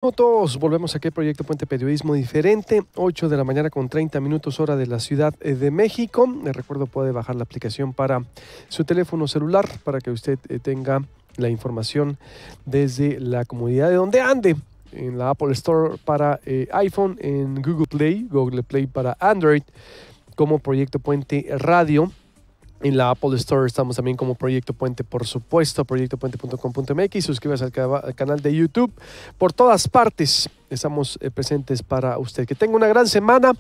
Todos volvemos aquí al Proyecto Puente Periodismo Diferente, 8 de la mañana con 30 minutos hora de la Ciudad de México. Les recuerdo, puede bajar la aplicación para su teléfono celular para que usted tenga la información desde la comodidad de donde ande, en la Apple Store para iPhone, en Google Play para Android, como Proyecto Puente Radio. En la Apple Store estamos también como Proyecto Puente, por supuesto, proyectopuente.com.mx. Suscríbase al canal de YouTube. Por todas partes estamos presentes para usted. Que tenga una gran semana,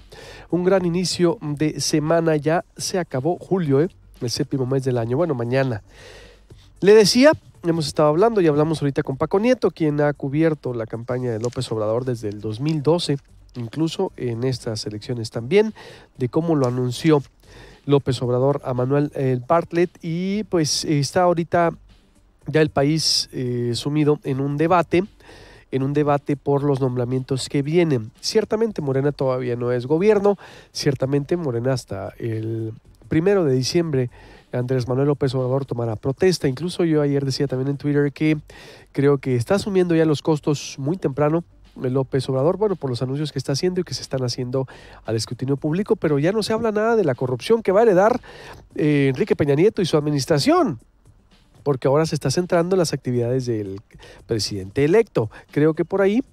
un gran inicio de semana. Ya se acabó julio, el séptimo mes del año. Bueno, mañana. Le decía, hemos estado hablando y hablamos ahorita con Paco Nieto, quien ha cubierto la campaña de López Obrador desde el 2012, incluso en estas elecciones también, de cómo lo anunció López Obrador a Manuel Bartlett, y pues está ahorita ya el país sumido en un debate por los nombramientos que vienen. Ciertamente Morena todavía no es gobierno, ciertamente Morena hasta el 1 de diciembre Andrés Manuel López Obrador tomará protesta. Incluso yo ayer decía también en Twitter que creo que está asumiendo ya los costos muy temprano López Obrador, bueno, por los anuncios que está haciendo y que se están haciendo al escrutinio público, pero ya no se habla nada de la corrupción que va a heredar Enrique Peña Nieto y su administración, porque ahora se está centrando en las actividades del presidente electo. Creo que por ahí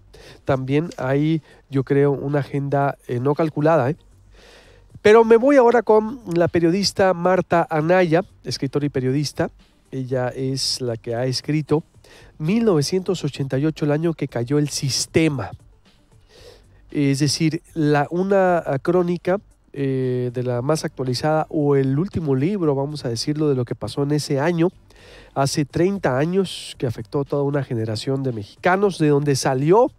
también hay, yo creo, una agenda no calculada, Pero me voy ahora con la periodista Marta Anaya, escritora y periodista. Ella es la que ha escrito 1988, el año que cayó el sistema. Es decir, una crónica de la más actualizada, o el último libro, vamos a decirlo, de lo que pasó en ese año, hace 30 años, que afectó a toda una generación de mexicanos, de donde salió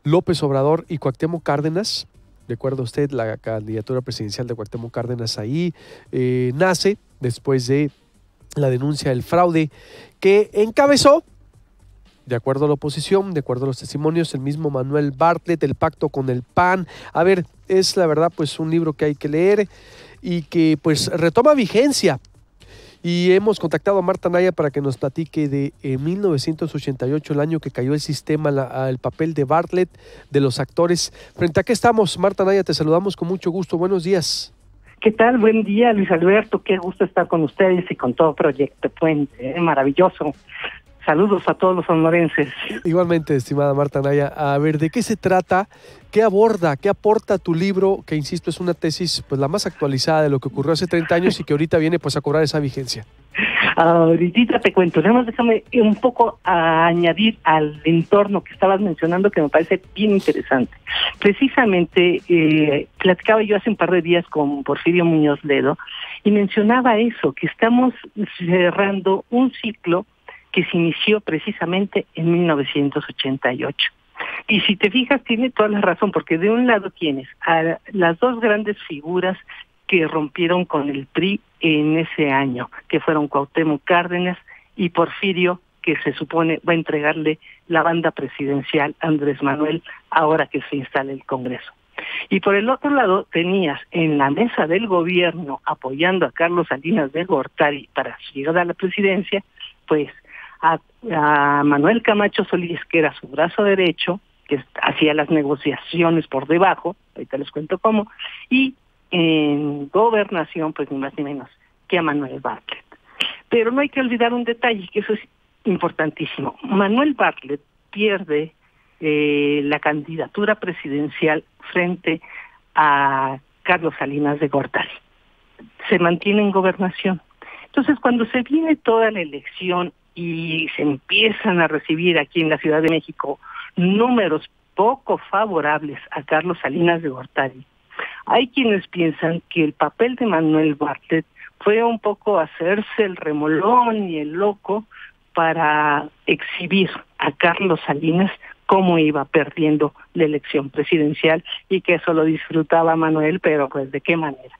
López Obrador y Cuauhtémoc Cárdenas. Recuerda usted, la candidatura presidencial de Cuauhtémoc Cárdenas ahí nace después de la denuncia del fraude que encabezó, de acuerdo a la oposición, de acuerdo a los testimonios, el mismo Manuel Bartlett, el pacto con el PAN. A ver, es la verdad pues un libro que hay que leer y que pues retoma vigencia. Y hemos contactado a Marta Anaya para que nos platique de 1988, el año que cayó el sistema, el papel de Bartlett, de los actores. Frente a qué estamos, Marta Anaya, te saludamos con mucho gusto. Buenos días. ¿Qué tal? Buen día, Luis Alberto. Qué gusto estar con ustedes y con todo Proyecto Puente. Maravilloso. Saludos a todos los sonorenses. Igualmente, estimada Marta Anaya. A ver, ¿de qué se trata? ¿Qué aborda? ¿Qué aporta tu libro? Que, insisto, es una tesis pues la más actualizada de lo que ocurrió hace 30 años y que ahorita viene pues a cobrar esa vigencia. Ahorita te cuento. Nada más déjame un poco añadir al entorno que estabas mencionando, que me parece bien interesante. Precisamente, platicaba yo hace un par de días con Porfirio Muñoz Ledo y mencionaba eso, que estamos cerrando un ciclo que se inició precisamente en 1988. Y si te fijas, tiene toda la razón, porque de un lado tienes a las dos grandes figuras que rompieron con el PRI en ese año, que fueron Cuauhtémoc Cárdenas y Porfirio, que se supone va a entregarle la banda presidencial a Andrés Manuel ahora que se instale el Congreso. Y por el otro lado tenías en la mesa del gobierno, apoyando a Carlos Salinas de Gortari para su llegada a la presidencia, pues a Manuel Camacho Solís, que era su brazo derecho, que hacía las negociaciones por debajo, ahorita les cuento cómo, y en gobernación, pues ni más ni menos que a Manuel Bartlett. Pero no hay que olvidar un detalle, que eso es importantísimo. Manuel Bartlett pierde la candidatura presidencial frente a Carlos Salinas de Gortari. Se mantiene en gobernación. Entonces, cuando se viene toda la elección y se empiezan a recibir aquí en la Ciudad de México números poco favorables a Carlos Salinas de Gortari, hay quienes piensan que el papel de Manuel Bartlett fue un poco hacerse el remolón y el loco para exhibir a Carlos Salinas cómo iba perdiendo la elección presidencial y que eso lo disfrutaba Manuel, pero pues de qué manera.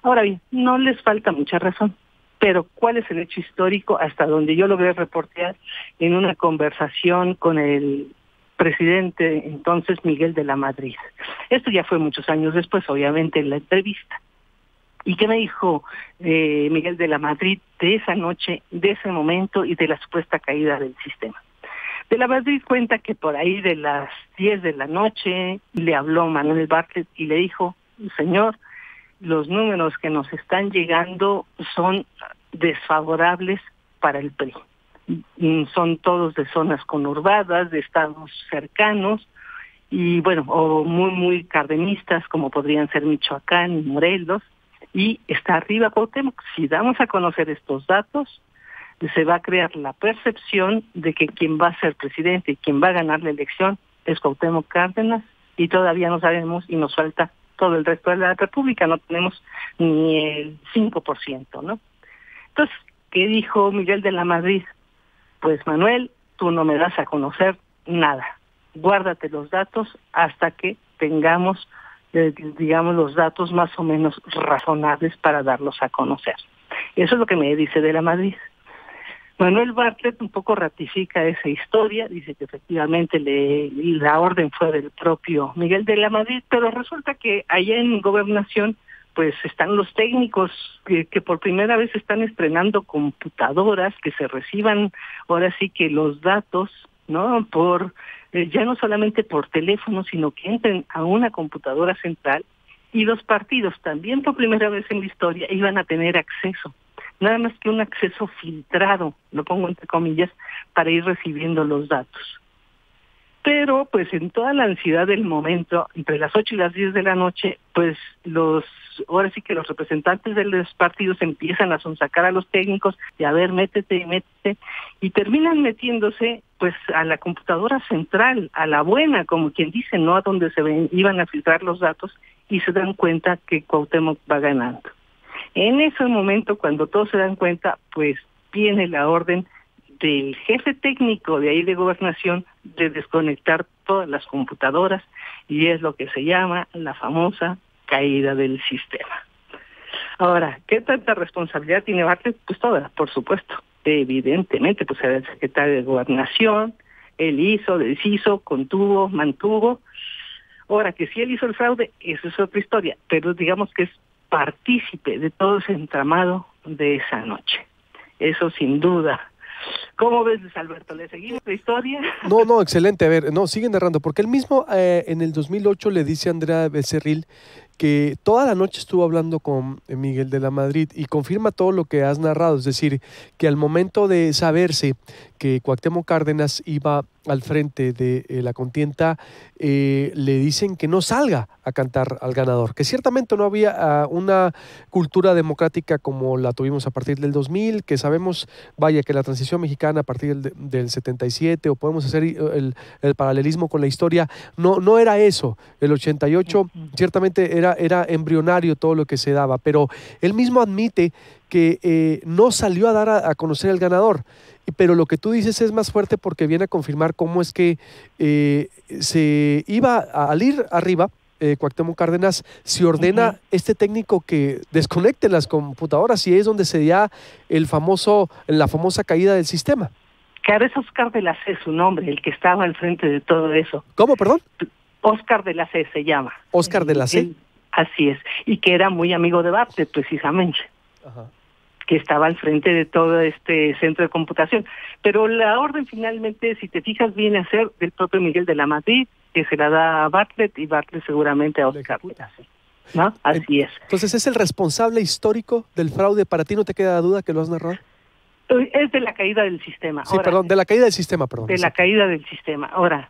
Ahora bien, no les falta mucha razón. Pero ¿cuál es el hecho histórico? Hasta donde yo logré reportear en una conversación con el presidente entonces Miguel de la Madrid. Esto ya fue muchos años después, obviamente, en la entrevista. ¿Y qué me dijo Miguel de la Madrid de esa noche, de ese momento y de la supuesta caída del sistema? De la Madrid cuenta que por ahí de las 10 de la noche le habló Manuel Bartlett y le dijo: señor, los números que nos están llegando son desfavorables para el PRI. Son todos de zonas conurbadas, de estados cercanos, y bueno, o muy cardenistas, como podrían ser Michoacán y Morelos, y está arriba Cuauhtémoc. Si damos a conocer estos datos, se va a crear la percepción de que quien va a ser presidente y quien va a ganar la elección es Cuauhtémoc Cárdenas, y todavía no sabemos, y nos falta todo el resto de la República, no tenemos ni el 5%, ¿no? Entonces, ¿qué dijo Miguel de la Madrid? Pues Manuel, tú no me das a conocer nada, guárdate los datos hasta que tengamos, digamos, los datos más o menos razonables para darlos a conocer. Eso es lo que me dice de la Madrid. Manuel Bartlett un poco ratifica esa historia, dice que efectivamente la orden fue del propio Miguel de la Madrid, pero resulta que allá en Gobernación pues están los técnicos que por primera vez están estrenando computadoras, que se reciban ahora sí que los datos, ¿no? Por ya no solamente por teléfono, sino que entren a una computadora central, y los partidos también por primera vez en la historia iban a tener acceso, nada más que un acceso filtrado, lo pongo entre comillas, para ir recibiendo los datos. Pero pues en toda la ansiedad del momento, entre las 8 y las 10 de la noche, pues ahora sí que los representantes de los partidos empiezan a sonsacar a los técnicos y a ver, métete, y terminan metiéndose pues a la computadora central, a la buena, como quien dice, no a donde iban a filtrar los datos, y se dan cuenta que Cuauhtémoc va ganando. En ese momento, cuando todos se dan cuenta, pues viene la orden del jefe técnico de ahí de Gobernación de desconectar todas las computadoras, y es lo que se llama la famosa caída del sistema. Ahora, ¿qué tanta responsabilidad tiene Bartlett? Pues toda, por supuesto. Evidentemente, pues era el secretario de Gobernación, él hizo, deshizo, contuvo, mantuvo. Ahora, que si él hizo el fraude, eso es otra historia, pero digamos que es partícipe de todo ese entramado de esa noche. Eso sin duda. ¿Cómo ves, Luis Alberto? ¿Le seguimos la historia? No, excelente. A ver, no, siguen narrando, porque él mismo en el 2008 le dice a Andrea Becerril que toda la noche estuvo hablando con Miguel de la Madrid, y confirma todo lo que has narrado, es decir, que al momento de saberse que Cuauhtémoc Cárdenas iba al frente de la contienda, le dicen que no salga a cantar al ganador, que ciertamente no había una cultura democrática como la tuvimos a partir del 2000, que sabemos, vaya, que la transición mexicana a partir del 77, o podemos hacer el paralelismo con la historia, no era eso. El 88 ciertamente era embrionario todo lo que se daba, pero él mismo admite que no salió a dar a conocer el ganador. Pero lo que tú dices es más fuerte, porque viene a confirmar cómo es que se iba al ir arriba, Cuauhtémoc Cárdenas, se ordena este técnico que desconecte las computadoras, y es donde se da la famosa caída del sistema. Claro, es Óscar de la C, su nombre, el que estaba al frente de todo eso. ¿Cómo, perdón? Óscar de la C se llama. Óscar de la C. Así es, y que era muy amigo de Bartlett, precisamente. Ajá. Que estaba al frente de todo este centro de computación. Pero la orden finalmente, si te fijas, viene a ser del propio Miguel de la Madrid, que se la da a Bartlett, y Bartlett seguramente a Óscar de la C, ¿no? Así es. Entonces, ¿es el responsable histórico del fraude? ¿Para ti no te queda duda que lo has narrado? Es de la caída del sistema. Sí, ahora, perdón, de la caída del sistema, perdón. De la caída del sistema. Ahora,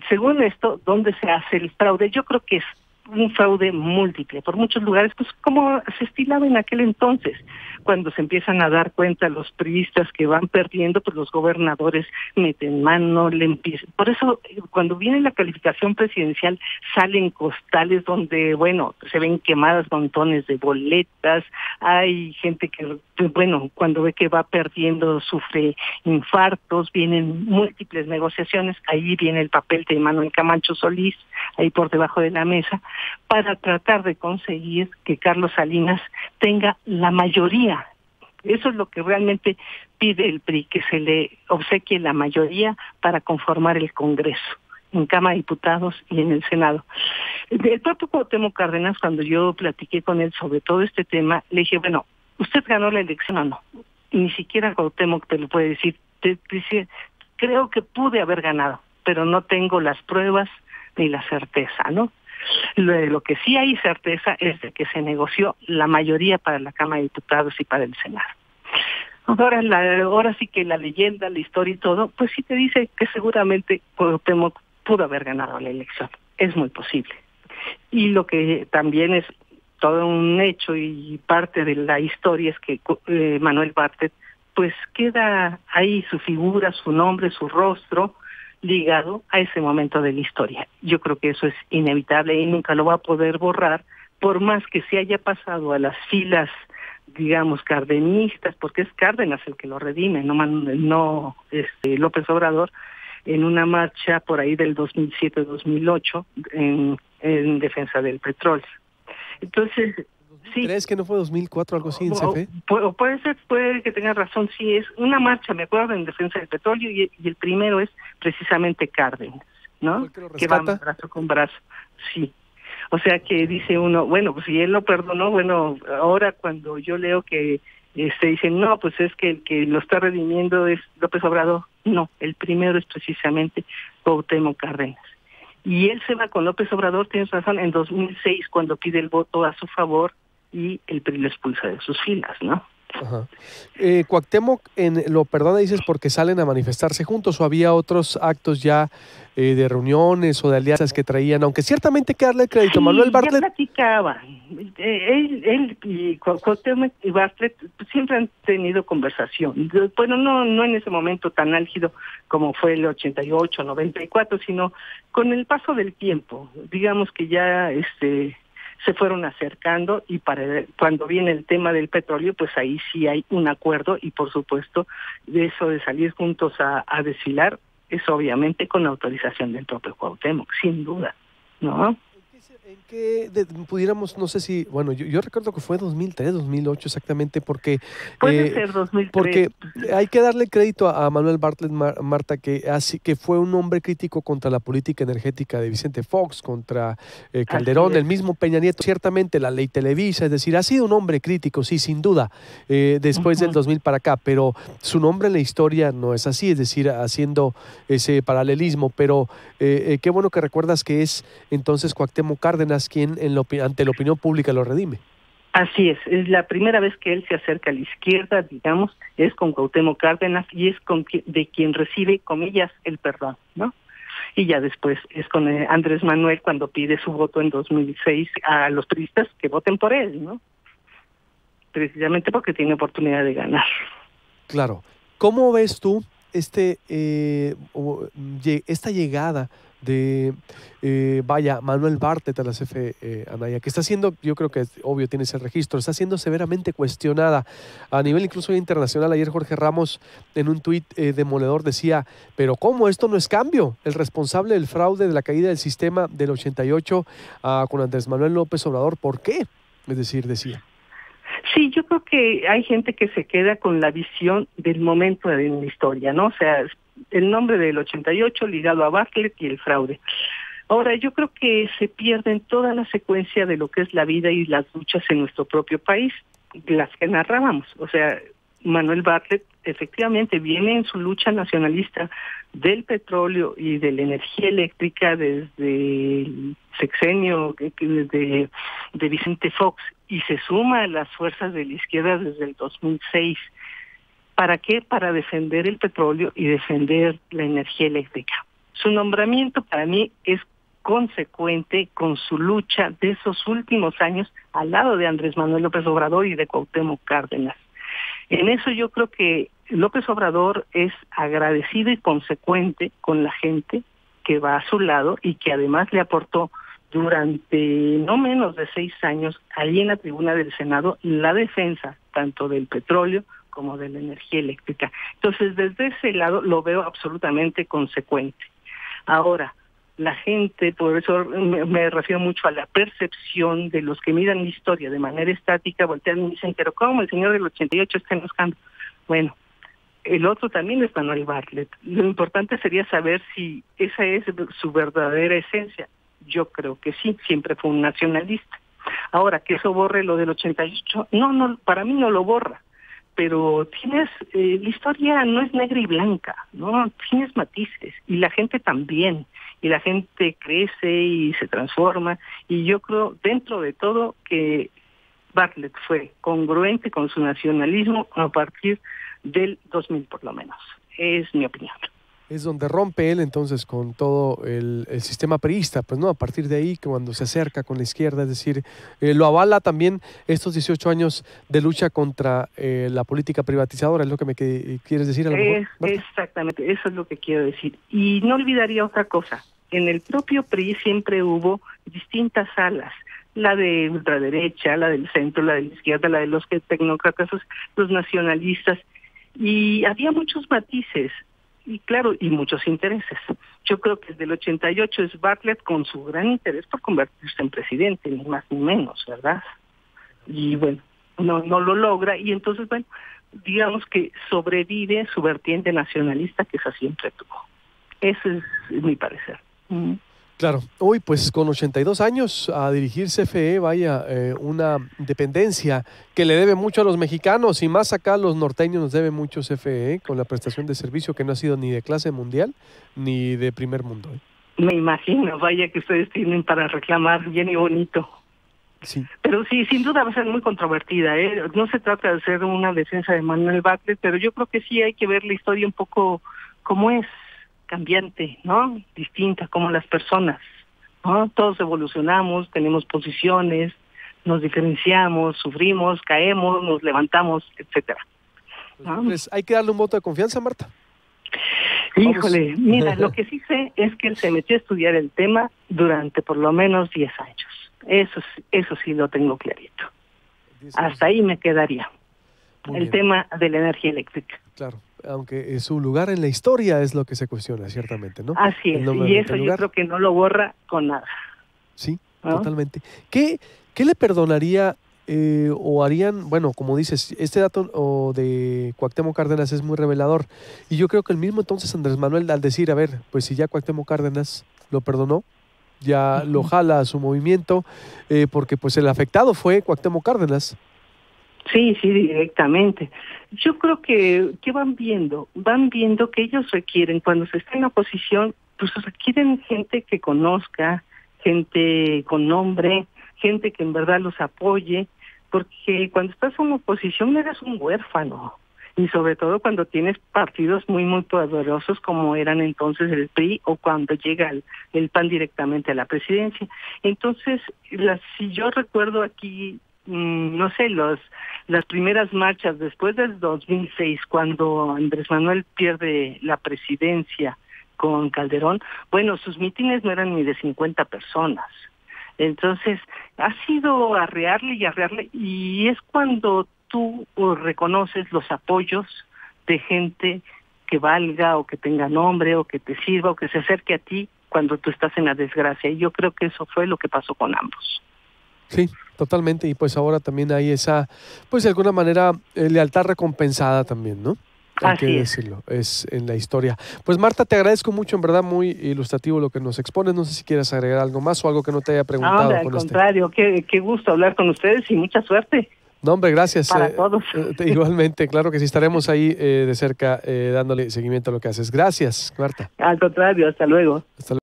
según esto, ¿dónde se hace el fraude? Yo creo que es un fraude múltiple, por muchos lugares, pues como se estilaba en aquel entonces, cuando se empiezan a dar cuenta los priistas que van perdiendo, pues los gobernadores meten mano, le empiezan. Por eso, cuando viene la calificación presidencial, salen costales donde, bueno, se ven quemadas montones de boletas, hay gente que, bueno, cuando ve que va perdiendo, sufre infartos, vienen múltiples negociaciones, ahí viene el papel de Manuel Camacho Solís, ahí por debajo de la mesa, para tratar de conseguir que Carlos Salinas tenga la mayoría. Eso es lo que realmente pide el PRI, que se le obsequie la mayoría para conformar el Congreso, en Cámara de Diputados y en el Senado. El propio Cuauhtémoc Cárdenas, cuando yo platiqué con él sobre todo este tema, le dije, bueno, ¿usted ganó la elección o no? Y ni siquiera Cuauhtémoc te lo puede decir. Te dice, creo que pude haber ganado, pero no tengo las pruebas ni la certeza, ¿no? Lo que sí hay certeza es de que se negoció la mayoría para la Cámara de Diputados y para el Senado. Ahora sí que la leyenda, la historia y todo, pues sí te dice que seguramente Cuauhtémoc pudo haber ganado la elección. Es muy posible. Y lo que también es todo un hecho y parte de la historia es que Manuel Bartlett, pues queda ahí su figura, su nombre, su rostro, ligado a ese momento de la historia. Yo creo que eso es inevitable y nunca lo va a poder borrar, por más que se haya pasado a las filas, digamos, cardenistas, porque es Cárdenas el que lo redime, no López Obrador, en una marcha por ahí del 2007-2008 en defensa del petróleo. Entonces, sí. ¿Crees que no fue 2004 algo así en CFE? Puede ser, puede que tengas razón, sí, es una marcha, me acuerdo, en defensa del petróleo y el primero es precisamente Cárdenas, ¿no? Que van brazo con brazo, sí. O sea que dice uno, bueno, pues si él lo perdonó, bueno, ahora cuando yo leo que dicen, no, pues es que el que lo está redimiendo es López Obrador, no, el primero es precisamente Cuauhtémoc Cárdenas. Y él se va con López Obrador, tienes razón, en 2006 cuando pide el voto a su favor y el PRI lo expulsa de sus filas, ¿no? Ajá. Cuauhtémoc lo perdona, dices, porque salen a manifestarse juntos, o había otros actos ya de reuniones o de alianzas que traían, aunque ciertamente hay que darle crédito a Manuel Bartlett. Ya platicaban. Él y Cuauhtémoc y Bartlett siempre han tenido conversación. Bueno, no en ese momento tan álgido como fue el 88, 94, sino con el paso del tiempo. Digamos que ya se fueron acercando y cuando viene el tema del petróleo, pues ahí sí hay un acuerdo y por supuesto de eso de salir juntos a desfilar es obviamente con autorización del propio Cuauhtémoc, sin duda, ¿no? ¿En qué pudiéramos, no sé si, bueno, yo recuerdo que fue 2003, 2008 exactamente, porque... Puede ser 2003. Porque hay que darle crédito a Manuel Bartlett, Marta, que fue un hombre crítico contra la política energética de Vicente Fox, contra Calderón, el mismo Peña Nieto, ciertamente la ley Televisa, es decir, ha sido un hombre crítico, sí, sin duda, después del 2000 para acá, pero su nombre en la historia no es así, es decir, haciendo ese paralelismo, pero qué bueno que recuerdas que es entonces Cuauhtémoc Cárdenas quien ante la opinión pública lo redime. Así es la primera vez que él se acerca a la izquierda, digamos, es con Cuauhtémoc Cárdenas y es de quien recibe, comillas, el perdón, ¿no? Y ya después es con Andrés Manuel cuando pide su voto en 2006 a los priistas que voten por él, ¿no? Precisamente porque tiene oportunidad de ganar. Claro. ¿Cómo ves tú esta llegada de Manuel Bartlett a la CFE, Anaya, que está siendo, yo creo que es obvio, tienes el registro, está siendo severamente cuestionada a nivel incluso internacional? Ayer Jorge Ramos en un tuit demoledor decía, pero ¿cómo? Esto no es cambio. El responsable del fraude de la caída del sistema del 88 con Andrés Manuel López Obrador, ¿por qué? Es decir, decía. Sí, yo creo que hay gente que se queda con la visión del momento de la historia, ¿no? O sea, el nombre del 88 ligado a Bartlett y el fraude. Ahora, yo creo que se pierde en toda la secuencia de lo que es la vida y las luchas en nuestro propio país, las que narrábamos. O sea, Manuel Bartlett efectivamente viene en su lucha nacionalista del petróleo y de la energía eléctrica desde el sexenio de Vicente Fox y se suma a las fuerzas de la izquierda desde el 2006. ¿Para qué? Para defender el petróleo y defender la energía eléctrica. Su nombramiento para mí es consecuente con su lucha de esos últimos años al lado de Andrés Manuel López Obrador y de Cuauhtémoc Cárdenas. En eso yo creo que López Obrador es agradecido y consecuente con la gente que va a su lado y que además le aportó durante no menos de 6 años allí en la tribuna del Senado la defensa tanto del petróleo como de la energía eléctrica. Entonces, desde ese lado lo veo absolutamente consecuente. Ahora, la gente, por eso me refiero mucho a la percepción de los que miran la historia de manera estática, voltean y dicen, pero ¿cómo el señor del 88 está enojando? Bueno, el otro también es Manuel Bartlett. Lo importante sería saber si esa es su verdadera esencia. Yo creo que sí, siempre fue un nacionalista. Ahora, que eso borre lo del 88, no, para mí no lo borra. pero tienes, la historia no es negra y blanca, ¿no? Tienes matices, y la gente también, y la gente crece y se transforma, y yo creo, dentro de todo, que Bartlett fue congruente con su nacionalismo a partir del 2000 por lo menos, es mi opinión. Es donde rompe él entonces con todo el sistema priista, pues no, a partir de ahí cuando se acerca con la izquierda, es decir, lo avala también estos 18 años de lucha contra la política privatizadora, es lo que me quieres decir a lo mejor, Marta. Exactamente, eso es lo que quiero decir. Y no olvidaría otra cosa, en el propio PRI siempre hubo distintas alas, la de ultraderecha, la del centro, la de la izquierda, la de los tecnócratas, los nacionalistas, y había muchos matices. Y claro, y muchos intereses. Yo creo que desde el 88 es Bartlett con su gran interés por convertirse en presidente, ni más ni menos, ¿verdad? Y bueno, no lo logra, y entonces, bueno, digamos que sobrevive su vertiente nacionalista que esa siempre tuvo. Ese es mi parecer. Claro, hoy pues con 82 años a dirigir CFE, vaya, una dependencia que le debe mucho a los mexicanos y más acá a los norteños nos debe mucho CFE, con la prestación de servicio que no ha sido ni de clase mundial ni de primer mundo. Me imagino, vaya que ustedes tienen para reclamar bien y bonito. Sí. Pero sí, sin duda va a ser muy controvertida, ¿eh? No se trata de hacer una defensa de Manuel Bartlett, pero yo creo que sí hay que ver la historia un poco como es, cambiante, ¿no? Distinta, como las personas, ¿no? Todos evolucionamos, tenemos posiciones, nos diferenciamos, sufrimos, caemos, nos levantamos, etcétera, ¿no? Pues hay que darle un voto de confianza, Marta. Híjole, Vamos. mira, lo que sí sé es que él se metió a estudiar el tema durante por lo menos 10 años. Eso sí lo tengo clarito. Hasta ahí me quedaría. El tema de la energía eléctrica. Claro, aunque su lugar en la historia es lo que se cuestiona, ciertamente, ¿no? Así es, y eso yo creo que no lo borra con nada. Sí, ¿no? Totalmente. ¿Qué le perdonaría o harían, bueno, como dices, este dato de Cuauhtémoc Cárdenas es muy revelador, y yo creo que el mismo entonces Andrés Manuel, al decir, a ver, pues si ya Cuauhtémoc Cárdenas lo perdonó, ya lo jala a su movimiento, porque pues el afectado fue Cuauhtémoc Cárdenas. Sí, directamente. Yo creo que van viendo que ellos requieren, cuando se está en oposición, pues requieren gente que conozca, gente con nombre, gente que en verdad los apoye, porque cuando estás en oposición eres un huérfano, y sobre todo cuando tienes partidos muy, muy poderosos como eran entonces el PRI o cuando llega el PAN directamente a la presidencia. Entonces, si yo recuerdo aquí, no sé, las primeras marchas después del 2006, cuando Andrés Manuel pierde la presidencia con Calderón, bueno, sus mítines no eran ni de 50 personas. Entonces, ha sido arrearle, y es cuando tú reconoces los apoyos de gente que valga o que tenga nombre o que te sirva o que se acerque a ti cuando tú estás en la desgracia. Y yo creo que eso fue lo que pasó con ambos. Sí, totalmente, y pues ahora también hay esa, pues de alguna manera, lealtad recompensada también, ¿no? Hay que decirlo, es en la historia. Pues Marta, te agradezco mucho, en verdad, muy ilustrativo lo que nos expones. No sé si quieres agregar algo más o algo que no te haya preguntado. No, al contrario, qué gusto hablar con ustedes y mucha suerte. No, hombre, gracias. Para todos. Igualmente, claro que sí, estaremos ahí de cerca dándole seguimiento a lo que haces. Gracias, Marta. Al contrario, hasta luego. Hasta luego.